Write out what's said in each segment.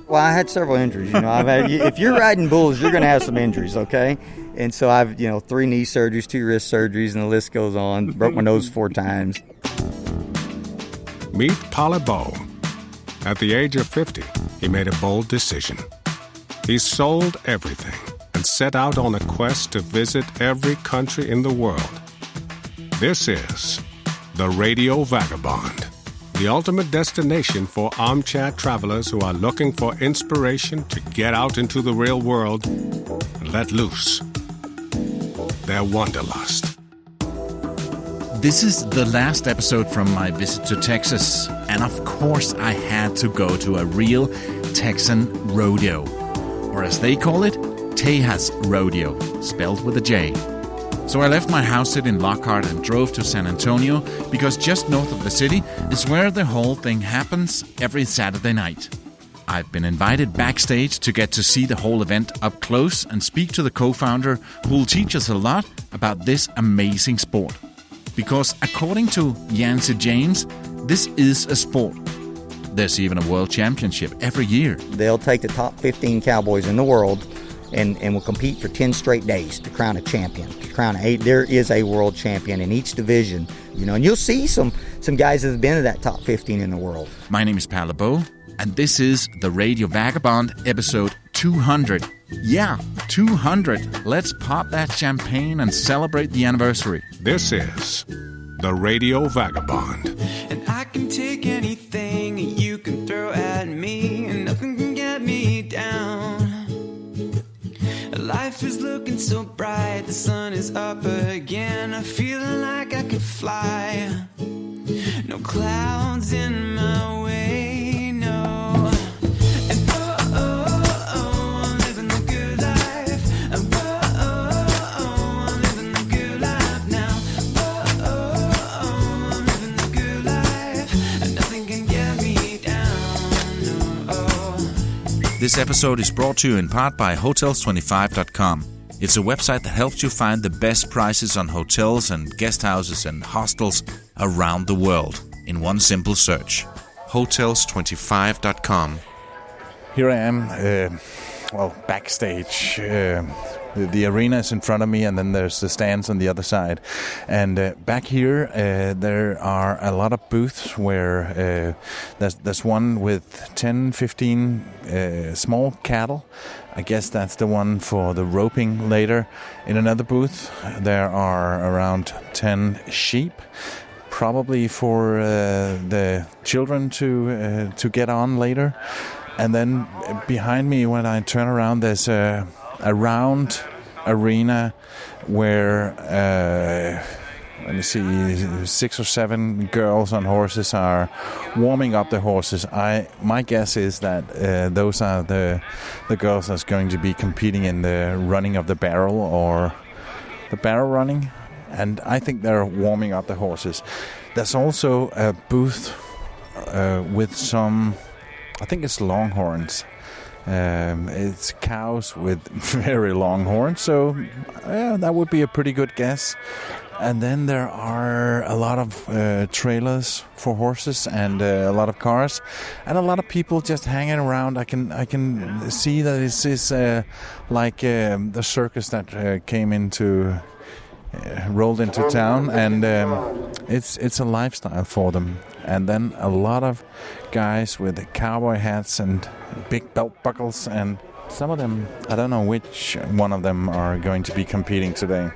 Well, I had several injuries. If you're riding bulls, you're going to have some injuries, okay? And so I've, 3 knee surgeries, 2 wrist surgeries, and the list goes on. Broke my nose 4 times. Meet Palabeau. At the age of 50, he made a bold decision. He sold everything and set out on a quest to visit every country in the world. This is the Radio Vagabond, the ultimate destination for armchair travelers who are looking for inspiration to get out into the real world and let loose their wanderlust. This is the last episode from my visit to Texas, and of course I had to go to a real Texan rodeo, or as they call it, Tejas Rodeo, spelled with a J. So I left my house sit in Lockhart and drove to San Antonio, because just north of the city is where the whole thing happens every Saturday night. I've been invited backstage to get to see the whole event up close and speak to the co-founder who will teach us a lot about this amazing sport. Because according to Yancey James, this is a sport. There's even a world championship every year. They'll take the top 15 cowboys in the world and will compete for 10 straight days to crown a champion. There is a world champion in each division, and you'll see some guys that have been to that top 15 in the world. My name is Palabeau, and this is the Radio Vagabond, episode 200. Yeah, 200. Let's pop that champagne and celebrate the anniversary. This is the Radio Vagabond. And I can take anything you can throw at me, and nothing can get me down. Life is looking so bright, the sun is up again. I'm feeling like I could fly. No clouds in my way, no. And I'm living the good life. And I'm living the good life now. I'm living the good life. And nothing can get me down, no. This episode is brought to you in part by Hotels25.com. It's a website that helps you find the best prices on hotels and guest houses and hostels around the world in one simple search. Hotels25.com. Here I am, backstage. The arena is in front of me, and then there's the stands on the other side. And back here, there are a lot of booths where there's one with 10, 15 small cattle. I guess that's the one for the roping later. In another booth, there are around 10 sheep, probably for the children to get on later. And then behind me, when I turn around, there's a round arena where, let me see, 6 or 7 girls on horses are warming up the horses. My guess is that those are the girls that's going to be competing in the running of the barrel or the barrel running. And I think they're warming up the horses. There's also a booth with some, I think it's longhorns. It's cows with very long horns, so that would be a pretty good guess. And then there are a lot of trailers for horses and a lot of cars and a lot of people just hanging around. I can see that this is like the circus that rolled into town, and it's a lifestyle for them. And then a lot of guys with cowboy hats and big belt buckles, and some of them, I don't know which one of them are going to be competing today.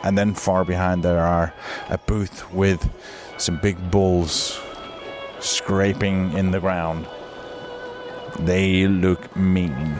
And then far behind there are a booth with some big bulls scraping in the ground. They look mean.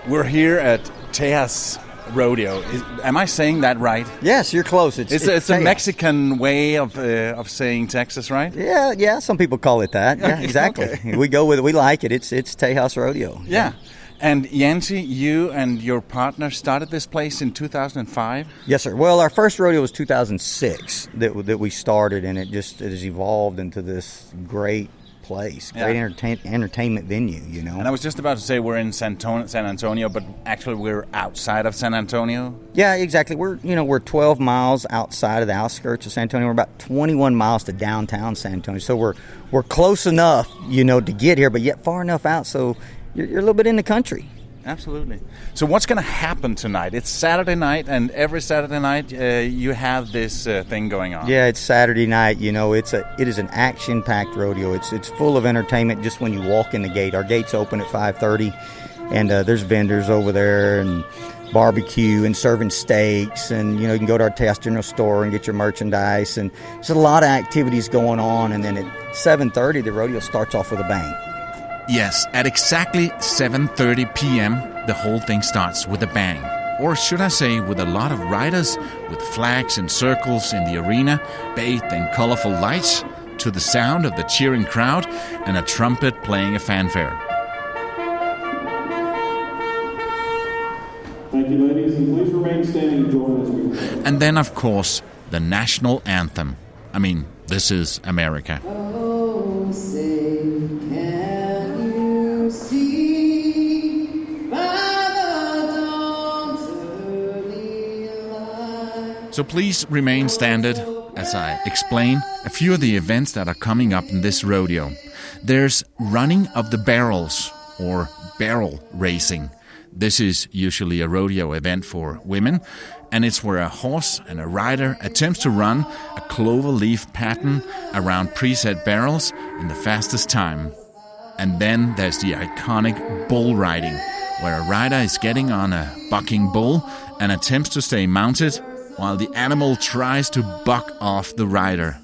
We're here at Tejas Rodeo. Am I saying that right? Yes, you're close. It's a Mexican way of saying Texas, right? Yeah. Some people call it that. Yeah, exactly. Okay. We go with it. We like it. It's Tejas Rodeo. Yeah. And Yancey, you and your partner started this place in 2005? Yes, sir. Well, our first rodeo was 2006 that we started, and it has evolved into this great place, great entertainment venue, you know. And I was just about to say we're in San Antonio, but actually we're outside of San Antonio. Yeah, exactly. We're 12 miles outside of the outskirts of San Antonio. We're about 21 miles to downtown San Antonio. So we're close enough, you know, to get here, but yet far enough out so you're a little bit in the country. Absolutely. So what's going to happen tonight? It's Saturday night, and every Saturday night you have this thing going on. Yeah, it's Saturday night. You know, it is an action-packed rodeo. It's full of entertainment just when you walk in the gate. Our gates open at 5:30, and there's vendors over there and barbecue and serving steaks, and you know you can go to our Tejas General store and get your merchandise, and there's a lot of activities going on. And then at 7:30, the rodeo starts off with a bang. Yes, at exactly 7:30 p.m., the whole thing starts with a bang. Or should I say, with a lot of riders, with flags and circles in the arena, bathed in colorful lights, to the sound of the cheering crowd, and a trumpet playing a fanfare. Thank you, ladies, and please remain standing and join us. And then, of course, the national anthem. I mean, this is America. Oh, say, can you see by the dawn's early light? So please remain standing as I explain a few of the events that are coming up in this rodeo. There's running of the barrels, or barrel racing. This is usually a rodeo event for women, and it's where a horse and a rider attempts to run a clover leaf pattern around preset barrels in the fastest time. And then there's the iconic bull riding, where a rider is getting on a bucking bull and attempts to stay mounted while the animal tries to buck off the rider.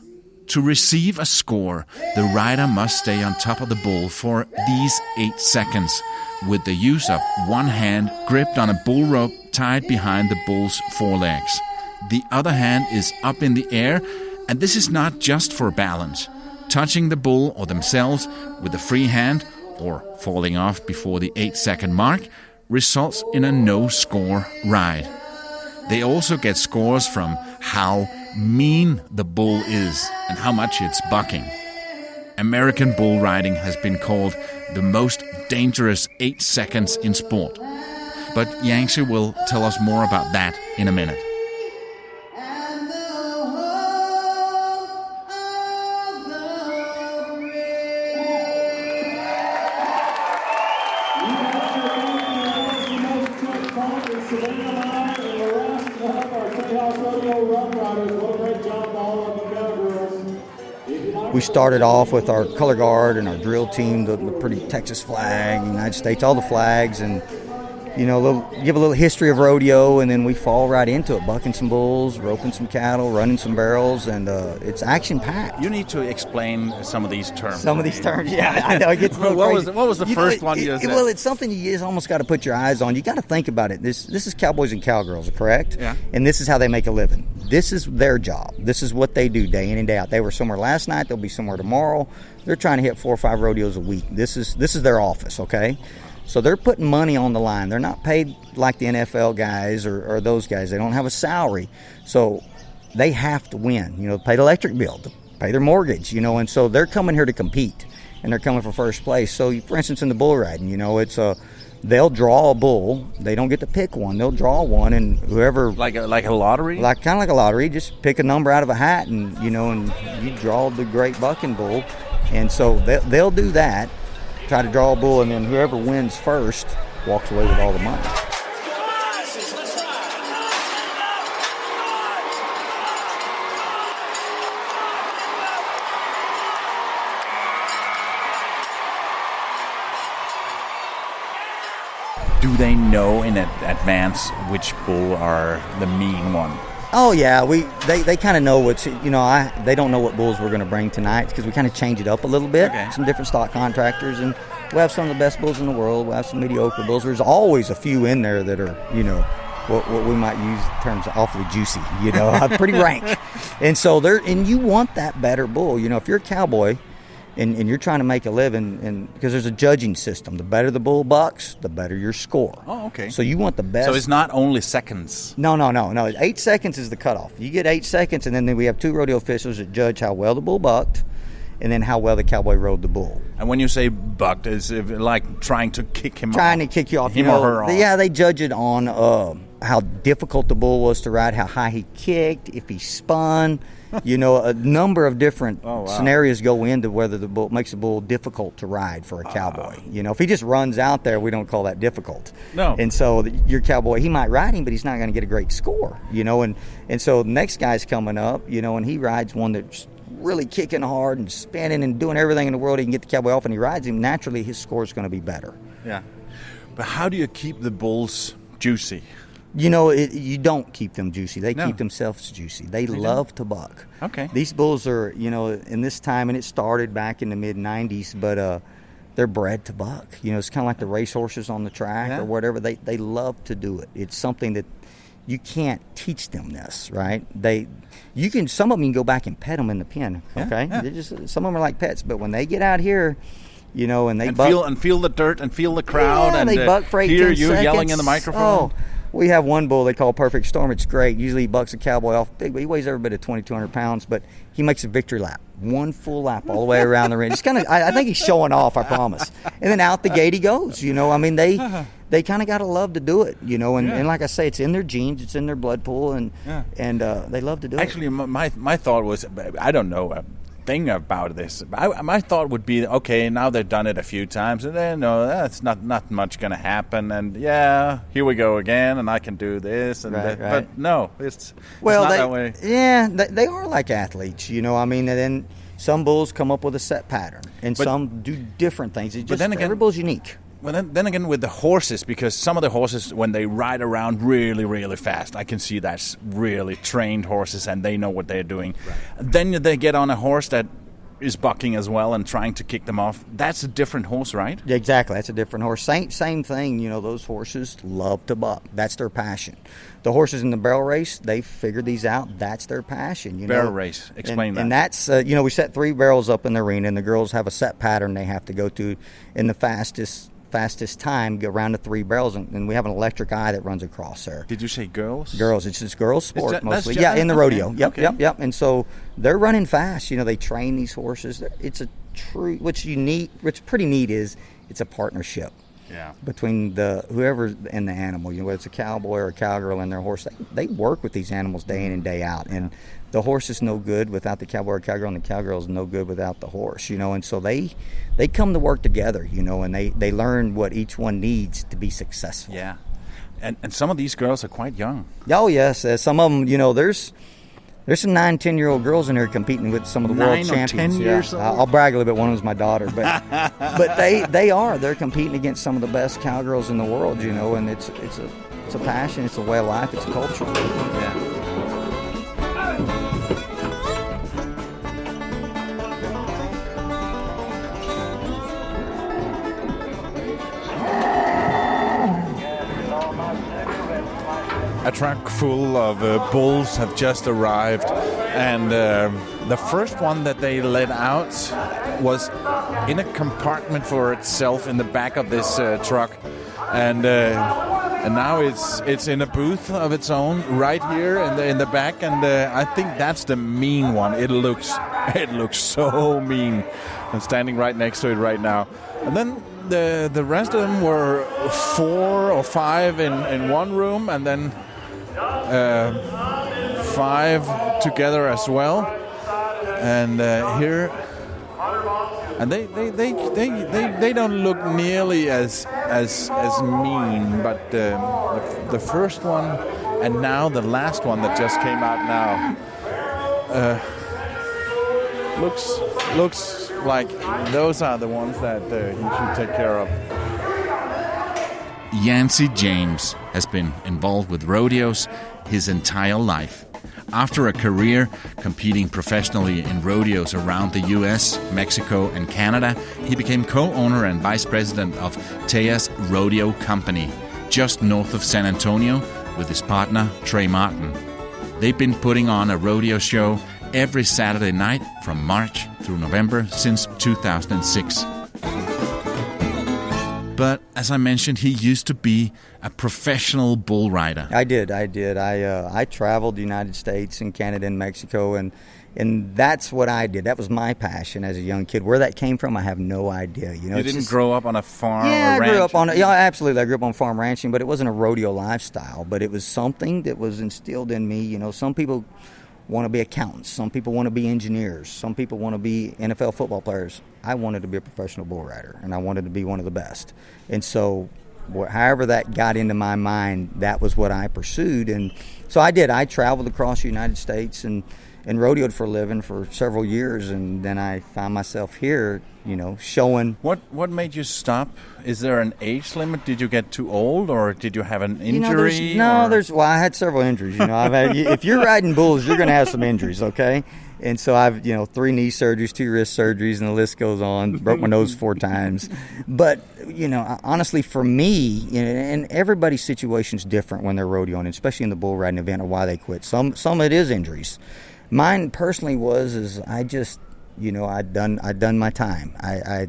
To receive a score, the rider must stay on top of the bull for these 8 seconds, with the use of one hand gripped on a bull rope tied behind the bull's forelegs. The other hand is up in the air, and this is not just for balance. Touching the bull or themselves with a free hand, or falling off before the 8-second mark, results in a no-score ride. They also get scores from how mean the bull is and how much it's bucking. American bull riding has been called the most dangerous 8 seconds in sport. But Yancey will tell us more about that in a minute. And the whole of the We started off with our color guard and our drill team, the pretty Texas flag, United States, all the flags, and give a little history of rodeo, and then we fall right into it, bucking some bulls, roping some cattle, running some barrels, and it's action-packed. You need to explain some of these terms. Some of these terms, yeah, I know. It gets a little crazy. What was the first one you said? Well, it's something you just almost got to put your eyes on. You got to think about it. This is cowboys and cowgirls, correct? Yeah. And this is how they make a living. This is their job. This is what they do day in and day out. They were somewhere last night. They'll be somewhere tomorrow. They're trying to hit 4 or 5 rodeos a week. This is their office, okay? So they're putting money on the line. They're not paid like the NFL guys or those guys. They don't have a salary. So they have to win, pay the electric bill, to pay their mortgage, and so they're coming here to compete, and they're coming for first place. So, for instance, in the bull riding, they'll draw a bull. They don't get to pick one. They'll draw one, and whoever... Like a lottery? Kind of like a lottery. Just pick a number out of a hat, and, and you draw the great bucking bull. And so they'll do that. Try to draw a bull, and then whoever wins first walks away with all the money. Do they know in advance which bull are the mean one? Oh yeah, they kind of know what's they don't know what bulls we're going to bring tonight because we kind of change it up a little bit. Okay. Some different stock contractors, and we have some of the best bulls in the world. We have some mediocre bulls. There's always a few in there that are what we might use terms awfully juicy, pretty rank. And so and you want that better bull. If you're a cowboy and you're trying to make a living, and because there's a judging system, the better the bull bucks, the better your score. Oh, okay. So you want the best. So it's not only seconds. No. 8 seconds is the cutoff. You get 8 seconds, and then we have 2 rodeo officials that judge how well the bull bucked, and then how well the cowboy rode the bull. And when you say bucked, is it like trying to kick him Trying off? to kick you off. Him or her off. Yeah, they judge it on how difficult the bull was to ride, how high he kicked, if he spun. A number of different scenarios go into whether the bull makes the bull difficult to ride for a cowboy. If he just runs out there, we don't call that difficult. No. And so your cowboy, he might ride him, but he's not going to get a great score. And so the next guy's coming up, and he rides one that's really kicking hard and spinning and doing everything in the world he can get the cowboy off, and he rides him. Naturally, his score is going to be better. Yeah. But how do you keep the bulls juicy? You don't keep them juicy. They keep themselves juicy. They love to buck. Okay. These bulls are, in this time, and it started back in the mid-'90s, but they're bred to buck. It's kind of like the racehorses on the track or whatever. They love to do it. It's something that you can't teach them this, right? Some of them you can go back and pet them in the pen, okay? Yeah. Some of them are like pets, but when they get out here, and they buck, feel the dirt and feel the crowd and they buck for 8, hear 10 you seconds. yelling in the microphone. Oh, we have one bull they call Perfect Storm. It's great. Usually he bucks a cowboy off big, but he weighs every bit of 2,200 pounds. But he makes a victory lap, one full lap all the way around the ring. It's kind of, I think he's showing off. I promise. And then out the gate he goes. They kind of got to love to do it. And like I say, it's in their genes, it's in their blood pool, and they love to do it. Actually, my thought was, I don't know a thing about this. My thought would be, okay, now they've done it a few times, and then that's not much going to happen, and here we go again, and I can do this, and right. But no, it's not that way. Yeah, they are like athletes, and then some bulls come up with a set pattern, and some do different things. It's just, every bull's unique. Well, then again, with the horses, because some of the horses, when they ride around really, really fast, I can see that's really trained horses, and they know what they're doing. Right. Then they get on a horse that is bucking as well and trying to kick them off. That's a different horse, right? Yeah, exactly. That's a different horse. Same thing. Those horses love to buck. That's their passion. The horses in the barrel race, they figured these out. That's their passion. Barrel race. Explain that. And that's, we set 3 barrels up in the arena, and the girls have a set pattern they have to go to in the fastest time, go around the 3 barrels, and we have an electric eye that runs across there. Did you say girls? Girls. It's just girls sport mostly. That's in the rodeo. Okay. Yep. And so they're running fast. They train these horses. It's a true. What's pretty neat is it's a partnership. Yeah. Between whoever and the animal, whether it's a cowboy or a cowgirl and their horse, they work with these animals day in and day out, and the horse is no good without the cowboy or cowgirl, and the cowgirl is no good without the horse, and so they come to work together, and they learn what each one needs to be successful. Yeah, and some of these girls are quite young. Oh yes, some of them, there's some 9, 10-year-old girls in here competing with some of the world champions. 9 or 10 years old? I'll brag a little bit. One was my daughter, but they're competing against some of the best cowgirls in the world, and it's a passion, it's a way of life, it's a culture. Yeah. A truck full of bulls have just arrived, and the first one that they let out was in a compartment for itself in the back of this truck, and now it's in a booth of its own right here in the back, and I think that's the mean one. It looks so mean. I'm standing right next to it right now, and then the rest of them were 4 or 5 in one room, and then 5 together as well, and here, and they don't look nearly as mean, but the first one and now the last one that just came out now looks like those are the ones that you should take care of. Yancey James has been involved with rodeos his entire life. After a career competing professionally in rodeos around the US, Mexico, and Canada, he became co-owner and vice president of Tejas Rodeo Company, just north of San Antonio, with his partner, Trey Martin. They've been putting on a rodeo show every Saturday night from March through November since 2006. But as I mentioned, he used to be a professional bull rider. I did. I traveled the United States and Canada and Mexico, and And that's what I did. That was my passion as a young kid. Where that came from, I have no idea. You know, You didn't grow up on a farm yeah, or I grew ranch? up on yeah, absolutely. I grew up on farm ranching, but it wasn't a rodeo lifestyle. But it was something that was instilled in me. You know, some people want to be accountants. Some people want to be engineers. Some people want to be NFL football players. I wanted to be a professional bull rider, and I wanted to be one of the best. And so, however that got into my mind, that was what I pursued. And so I did. I traveled across the United States and rodeoed for a living for several years, and then I found myself here, you know, showing. What made you stop? Is there an age limit? Did you get too old, or did you have an You know, injury? well, I had several injuries. You know, if you're riding bulls, you're going to have some injuries, okay? And so I've, 3 knee surgeries, 2 wrist surgeries, and the list goes on. Broke my nose 4 times. But, honestly, for me, and everybody's situation's different when they're rodeoing, especially in the bull riding event, or why they quit. Some it is injuries. Mine personally is I just, I'd done my time. I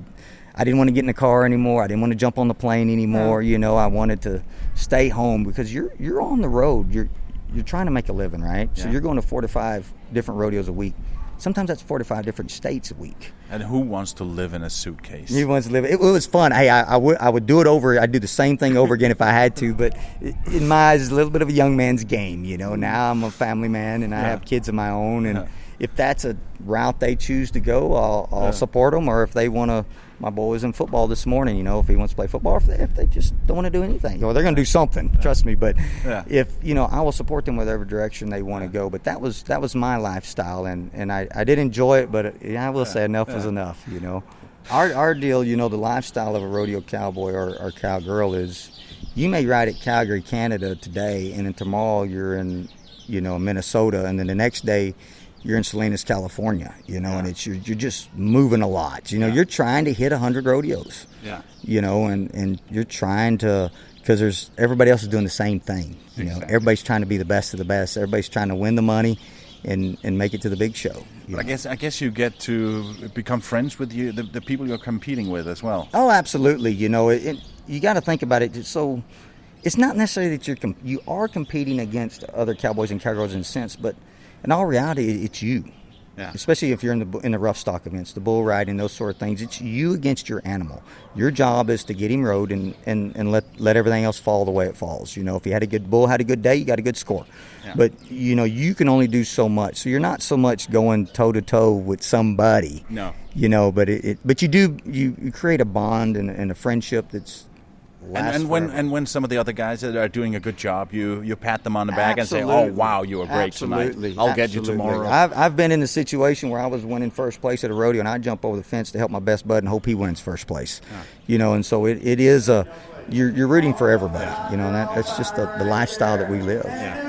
didn't want to get in the car anymore. I didn't want to jump on the plane anymore. I wanted to stay home, because you're on the road. You're trying to make a living, right? Yeah. So you're going to 4 to 5 different rodeos a week. Sometimes that's 4 to 5 different states a week. And who wants to live in a suitcase? Who wants to live? It was fun. Hey, I would do it over. I'd do the same thing over again if I had to. But in my eyes, it's a little bit of a young man's game. Now I'm a family man, and I have kids of my own. And if that's a route they choose to go, I'll support them. Or if they want to, my boy was in football this morning. If he wants to play football, if they just don't want to do anything, they're going to do something. Trust me. But if I will support them whatever direction they want to go. But that was my lifestyle, and I did enjoy it. But I will say enough was enough. Our deal, the lifestyle of a rodeo cowboy or cowgirl is, you may ride at Calgary, Canada today, and then tomorrow you're in Minnesota, and then the next day you're in Salinas, California, and it's you're just moving a lot. You're trying to hit 100 rodeos. Yeah. And you're trying to, because everybody else is doing the same thing. Exactly. Everybody's trying to be the best of the best. Everybody's trying to win the money and make it to the big show. But I guess you get to become friends with the people you're competing with as well. Oh, absolutely. You got to think about it. So it's not necessarily that you are competing against other cowboys and cowgirls in a sense, but in all reality, it's you. Yeah. Especially if you're in the rough stock events, the bull riding, those sort of things. It's you against your animal. Your job is to get him rode and let everything else fall the way it falls. If you had a good bull, had a good day, you got a good score. Yeah. But you can only do so much. So you're not so much going toe to toe with somebody. No. But you create a bond and a friendship that's. And when some of the other guys that are doing a good job, you pat them on the back and say, "Oh wow, you were great tonight. I'll get you tomorrow." I've been in the situation where I was winning first place at a rodeo, and I jump over the fence to help my best bud and hope he wins first place. And so it is you're rooting for everybody. And that's just the lifestyle that we live. Yeah.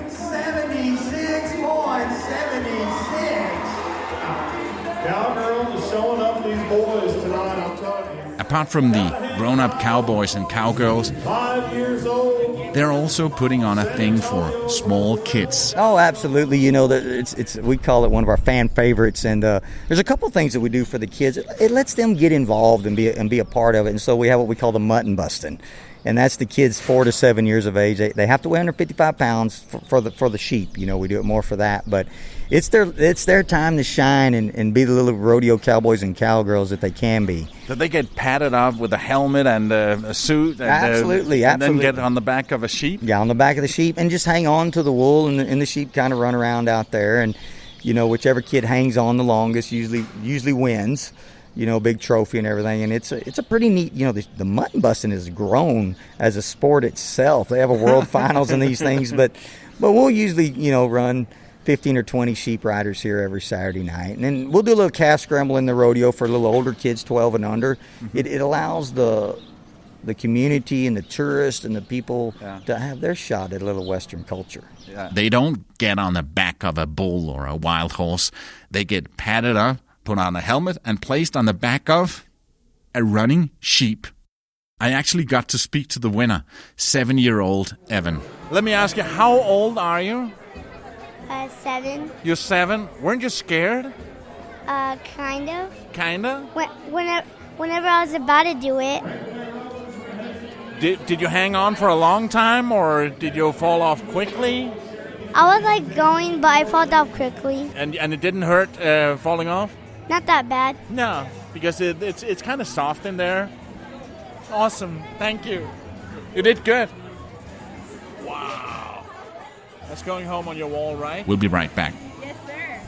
76.76. Cowgirls are showing up these boys tonight, I'm telling you. Apart from the grown-up cowboys and cowgirls, 5 years old. they're also putting on a thing for small kids. Oh, absolutely. It's we call it one of our fan favorites, and there's a couple of things that we do for the kids. It lets them get involved and be a part of it. And so we have what we call the mutton busting, and that's the kids 4 to 7 years of age. They have to weigh under 55 pounds for the sheep. We do it more for that, but it's their time to shine and be the little rodeo cowboys and cowgirls that they can be. So they get padded up with a helmet and a suit, and, absolutely. Then get on the back of a sheep. Yeah, on the back of the sheep, and just hang on to the wool, and the sheep kind of run around out there, and whichever kid hangs on the longest usually wins. Big trophy and everything, and it's a pretty neat. The mutton busting has grown as a sport itself. They have a world finals and these things, but we'll usually run 15 or 20 sheep riders here every Saturday night, and then we'll do a little calf scramble in the rodeo for little older kids, 12 and under. Mm-hmm. It allows the community and the tourists and the people to have their shot at a little Western culture. Yeah. They don't get on the back of a bull or a wild horse. They get padded up, put on a helmet, and placed on the back of a running sheep. I actually got to speak to the winner, 7-year-old Evan. Let me ask you, how old are you? 7. You're 7? Weren't you scared? Kind of. Kinda? Whenever I was about to do it. Did you hang on for a long time, or did you fall off quickly? I was like going, but I fell off quickly. And it didn't hurt falling off? Not that bad. No, because it's kind of soft in there. Awesome. Thank you. You did good. Wow. That's going home on your wall, right? We'll be right back. Yes, sir.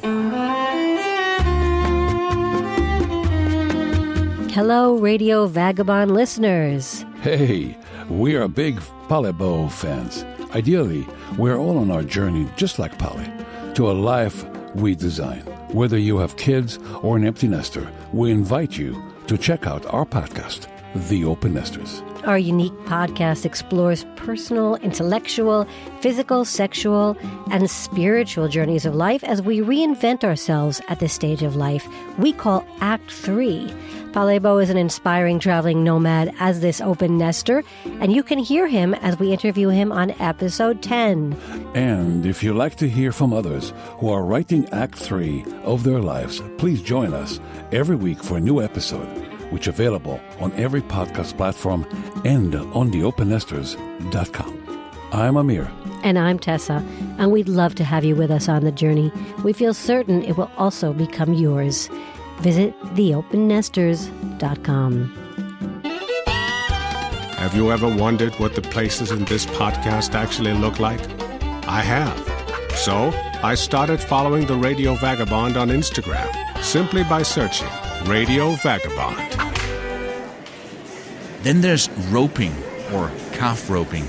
Hello, Radio Vagabond listeners. Hey, we are big Polybo fans. Ideally, we're all on our journey, just like Polly, to a life we design. Whether you have kids or an empty nester, we invite you to check out our podcast, The Open Nesters. Our unique podcast explores personal, intellectual, physical, sexual, and spiritual journeys of life as we reinvent ourselves at this stage of life we call Act 3. Palebo is an inspiring traveling nomad as this open nester, and you can hear him as we interview him on episode 10. And if you like to hear from others who are writing Act 3 of their lives, please join us every week for a new episode, which is available on every podcast platform and on theopennesters.com. I'm Amir. And I'm Tessa, and we'd love to have you with us on the journey. We feel certain it will also become yours. Visit theopennesters.com. Have you ever wondered what the places in this podcast actually look like? I have. So I started following the Radio Vagabond on Instagram simply by searching Radio Vagabond. Then there's roping, or calf roping.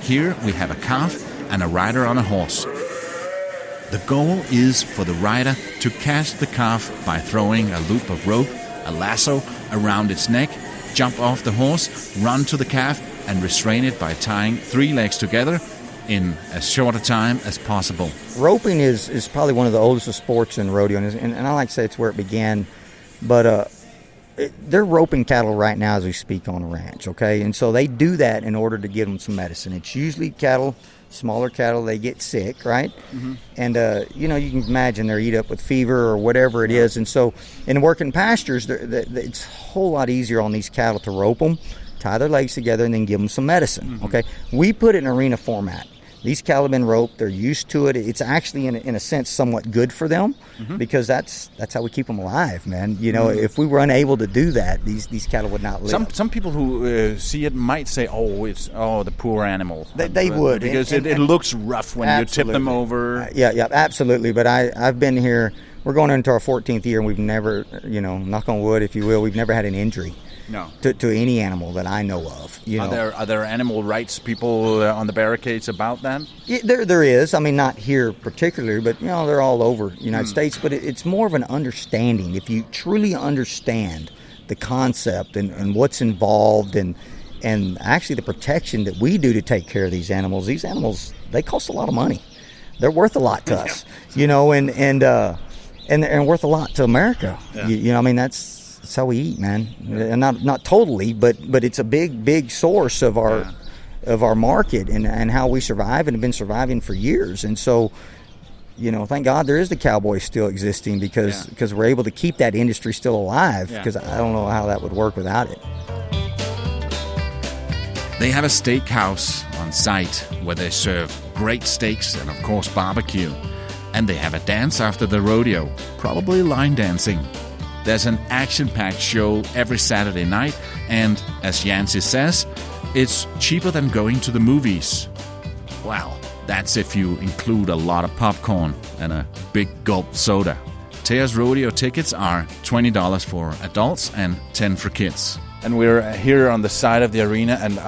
Here we have a calf and a rider on a horse. The goal is for the rider to catch the calf by throwing a loop of rope, a lasso, around its neck, jump off the horse, run to the calf, and restrain it by tying 3 legs together in as short a time as possible. Roping is probably one of the oldest of sports in rodeo, and I like to say it's where it began, but they're roping cattle right now as we speak on a ranch, okay? And so they do that in order to give them some medicine. It's usually cattle, smaller cattle, they get sick, right? Mm-hmm. And, you can imagine they're eat up with fever or whatever it is. And so in working pastures, it's a whole lot easier on these cattle to rope them, tie their legs together, and then give them some medicine, okay? We put it in arena format. These cattle have been roped. They're used to it. It's actually, in a sense, somewhat good for them because that's how we keep them alive, man. If we were unable to do that, these cattle would not live. Some people who see it might say, the poor animal. They would. Because it looks rough when absolutely. You tip them over. Yeah, absolutely. But I've been here. We're going into our 14th year, and we've never, knock on wood, if you will, we've never had an injury. No. To any animal that I know of. Are there animal rights people on the barricades about that? Yeah, there is. I mean, not here particularly, but they're all over the United States. But it's more of an understanding. If you truly understand the concept and what's involved and actually the protection that we do to take care of these animals they cost a lot of money. They're worth a lot to us, and worth a lot to America. Yeah. That's how we eat, man. And not totally, but it's a big source of our market and how we survive and have been surviving for years. And so, thank God there is the cowboys still existing because we're able to keep that industry still alive. Because I don't know how that would work without it. They have a steakhouse on site where they serve great steaks and of course barbecue. And they have a dance after the rodeo, probably line dancing. There's an action-packed show every Saturday night, and as Yancey says, it's cheaper than going to the movies. Well, that's if you include a lot of popcorn and a big gulp soda. Tejas Rodeo tickets are $20 for adults and $10 for kids. And we're here on the side of the arena, and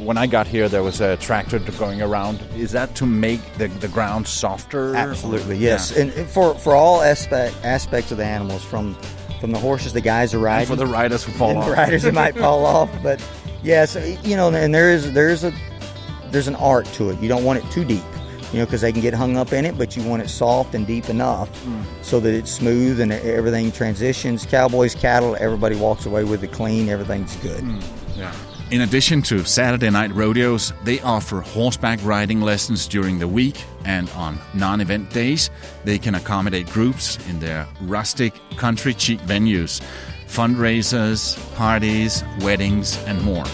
when I got here, there was a tractor going around. Is that to make the ground softer? Absolutely, yes. Yeah. And for all aspects of the animals, from the horses the guys are riding, and for the riders who fall off, the riders that might fall off. But yes, and there's an art to it. You don't want it too deep, because they can get hung up in it. But you want it soft and deep enough so that it's smooth and everything transitions. Cowboys, cattle, everybody walks away with it clean. Everything's good. Yeah. In addition to Saturday night rodeos, they offer horseback riding lessons during the week, and on non-event days, they can accommodate groups in their rustic, country-chic venues, fundraisers, parties, weddings, and more.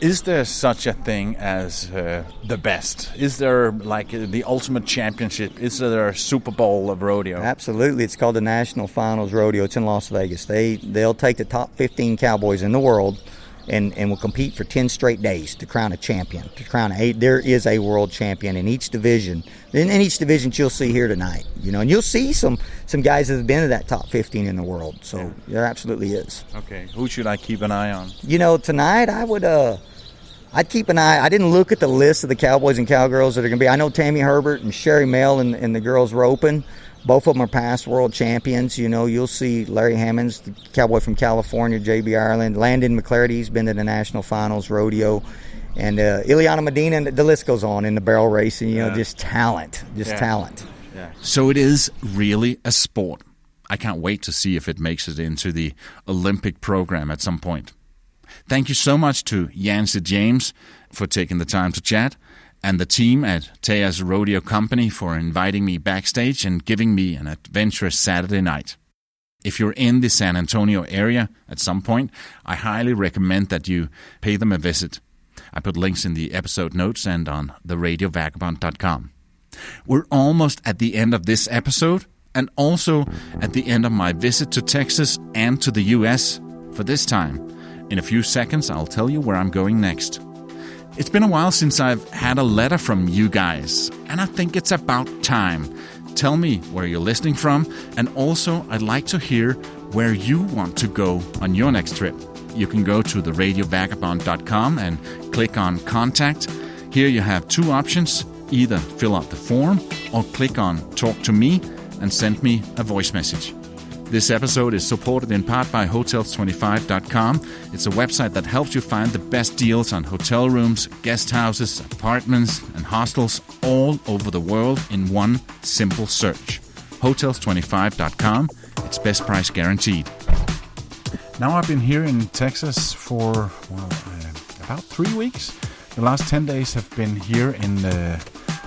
Is there such a thing as the best? Is there like the ultimate championship? Is there a Super Bowl of rodeo? Absolutely. It's called the National Finals Rodeo. It's in Las Vegas. They'll take the top 15 cowboys in the world and will compete for 10 straight days to crown a champion. There is a world champion in each division. In each division you'll see here tonight, and you'll see some guys that have been to that top 15 in the world. So there absolutely is. Okay, who should I keep an eye on? Tonight I'd keep an eye. I didn't look at the list of the cowboys and cowgirls that are going to be. I know Tammy Herbert and Sherry Mel and the girls roping. Both of them are past world champions. You'll see Larry Hammonds, the cowboy from California, J.B. Ireland. Landon McClarty's been to the National Finals Rodeo. And Ileana Medina, and the list goes on in the barrel racing. Just talent. Talent. Yeah. So it is really a sport. I can't wait to see if it makes it into the Olympic program at some point. Thank you so much to Yancey James for taking the time to chat, and the team at Tejas Rodeo Company for inviting me backstage and giving me an adventurous Saturday night. If you're in the San Antonio area at some point, I highly recommend that you pay them a visit. I put links in the episode notes and on theradiovagabond.com. We're almost at the end of this episode, and also at the end of my visit to Texas and to the US for this time. In a few seconds, I'll tell you where I'm going next. It's been a while since I've had a letter from you guys, and I think it's about time. Tell me where you're listening from, and also I'd like to hear where you want to go on your next trip. You can go to theradiovagabond.com and click on Contact. Here you have two options. Either fill out the form or click on Talk to Me and send me a voice message. This episode is supported in part by Hotels25.com. It's a website that helps you find the best deals on hotel rooms, guest houses, apartments, and hostels all over the world in one simple search. Hotels25.com. It's best price guaranteed. Now I've been here in Texas for about 3 weeks. The last 10 days have been here in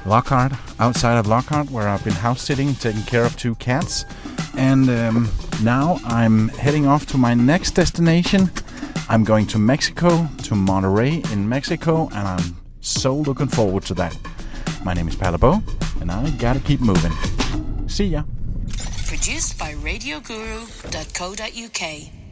Lockhart, outside of Lockhart, where I've been house sitting, taking care of 2 cats. And now I'm heading off to my next destination. I'm going to Mexico, to Monterrey in Mexico, and I'm so looking forward to that. My name is Palabo, and I gotta keep moving. See ya. Produced by RadioGuru.co.uk.